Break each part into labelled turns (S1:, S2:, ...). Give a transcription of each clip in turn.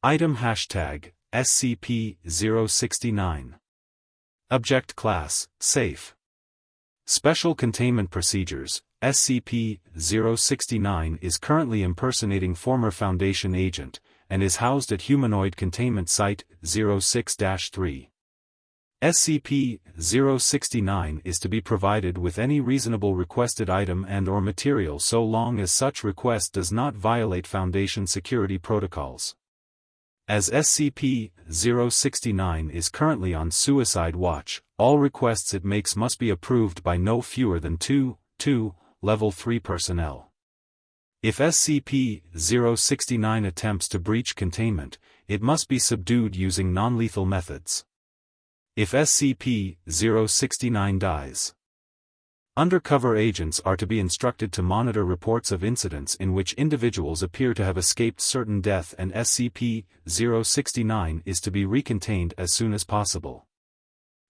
S1: Item hashtag SCP-069. Object Class, Safe. Special Containment Procedures. SCP-069 is currently impersonating former Foundation agent, and is housed at Humanoid Containment Site 06-3. SCP-069 is to be provided with any reasonable requested item and/or material so long as such request does not violate Foundation security protocols. As SCP-069 is currently on suicide watch, all requests it makes must be approved by no fewer than 2 Level 3 personnel. If SCP-069 attempts to breach containment, it must be subdued using non-lethal methods. If SCP-069 dies, undercover agents are to be instructed to monitor reports of incidents in which individuals appear to have escaped certain death, and SCP-069 is to be recontained as soon as possible.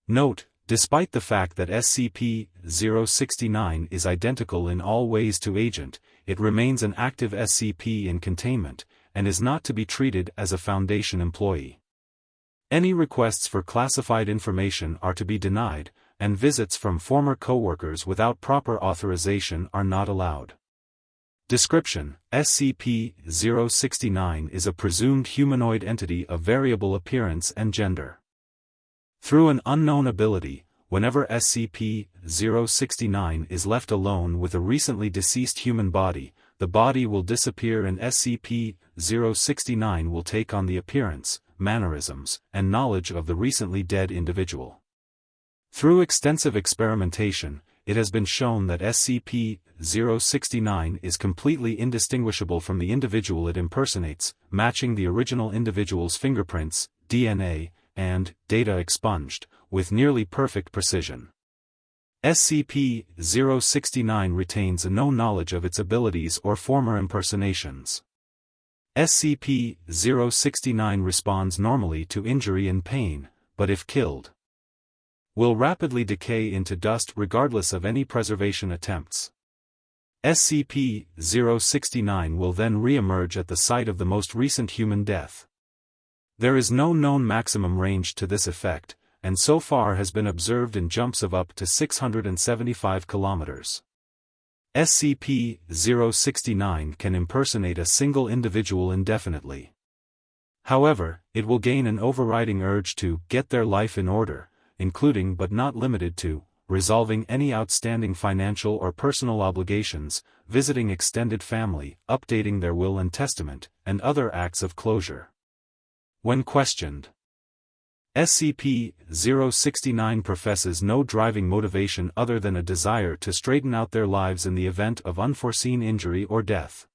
S1: Note: despite the fact that SCP-069 is identical in all ways to Agent, it remains an active SCP in containment, and is not to be treated as a Foundation employee. Any requests for classified information are to be denied, and visits from former coworkers without proper authorization are not allowed. Description: SCP-069 is a presumed humanoid entity of variable appearance and gender. Through an unknown ability, whenever SCP-069 is left alone with a recently deceased human body, the body will disappear and SCP-069 will take on the appearance, mannerisms, and knowledge of the recently dead individual. Through extensive experimentation, it has been shown that SCP-069 is completely indistinguishable from the individual it impersonates, matching the original individual's fingerprints, DNA, and data expunged, with nearly perfect precision. SCP-069 retains no knowledge of its abilities or former impersonations. SCP-069 responds normally to injury and pain, but if killed, will rapidly decay into dust regardless of any preservation attempts. SCP-069 will then re-emerge at the site of the most recent human death. There is no known maximum range to this effect, and so far has been observed in jumps of up to 675 kilometers. SCP-069 can impersonate a single individual indefinitely. However, it will gain an overriding urge to get their life in order, including but not limited to resolving any outstanding financial or personal obligations, visiting extended family, updating their will and testament, and other acts of closure. When questioned, SCP-069 professes no driving motivation other than a desire to straighten out their lives in the event of unforeseen injury or death.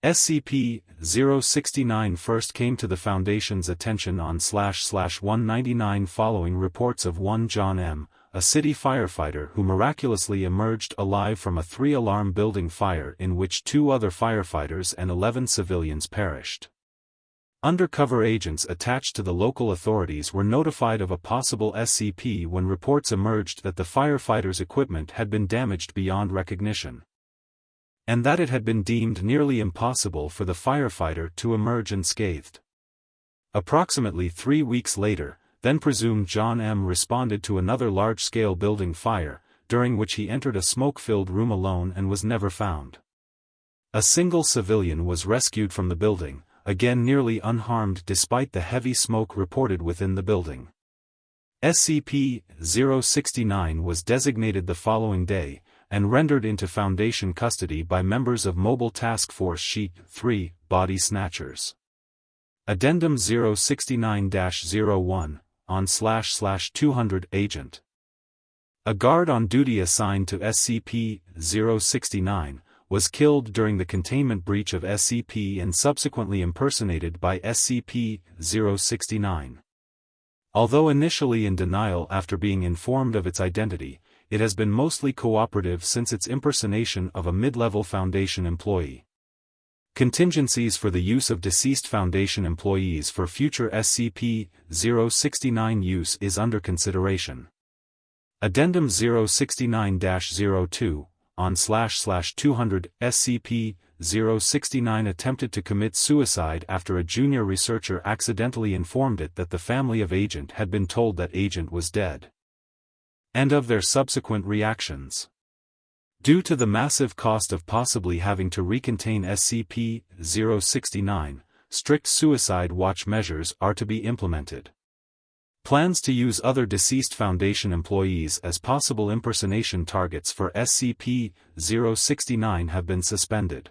S1: SCP-069 first came to the Foundation's attention on //199 following reports of one John M., a city firefighter who miraculously emerged alive from a 3-alarm building fire in which 2 other firefighters and 11 civilians perished. Undercover agents attached to the local authorities were notified of a possible SCP when reports emerged that the firefighters' equipment had been damaged beyond recognition, and that it had been deemed nearly impossible for the firefighter to emerge unscathed. Approximately 3 weeks later, then presumed John M. responded to another large-scale building fire, during which he entered a smoke-filled room alone and was never found. A single civilian was rescued from the building, again nearly unharmed despite the heavy smoke reported within the building. SCP-069 was designated the following day, and rendered into Foundation custody by members of Mobile Task Force Sheet 3, Body Snatchers. Addendum 069-01, on //200 Agent. A guard on duty assigned to SCP-069, was killed during the containment breach of SCP and subsequently impersonated by SCP-069. Although initially in denial after being informed of its identity, it has been mostly cooperative since its impersonation of a mid-level Foundation employee. Contingencies for the use of deceased Foundation employees for future SCP-069 use is under consideration. Addendum 069-02, on //200 SCP SCP-069 attempted to commit suicide after a junior researcher accidentally informed it that the family of Agent had been told that Agent was dead. And of their subsequent reactions. Due to the massive cost of possibly having to recontain SCP-069, strict suicide watch measures are to be implemented. Plans to use other deceased Foundation employees as possible impersonation targets for SCP-069 have been suspended.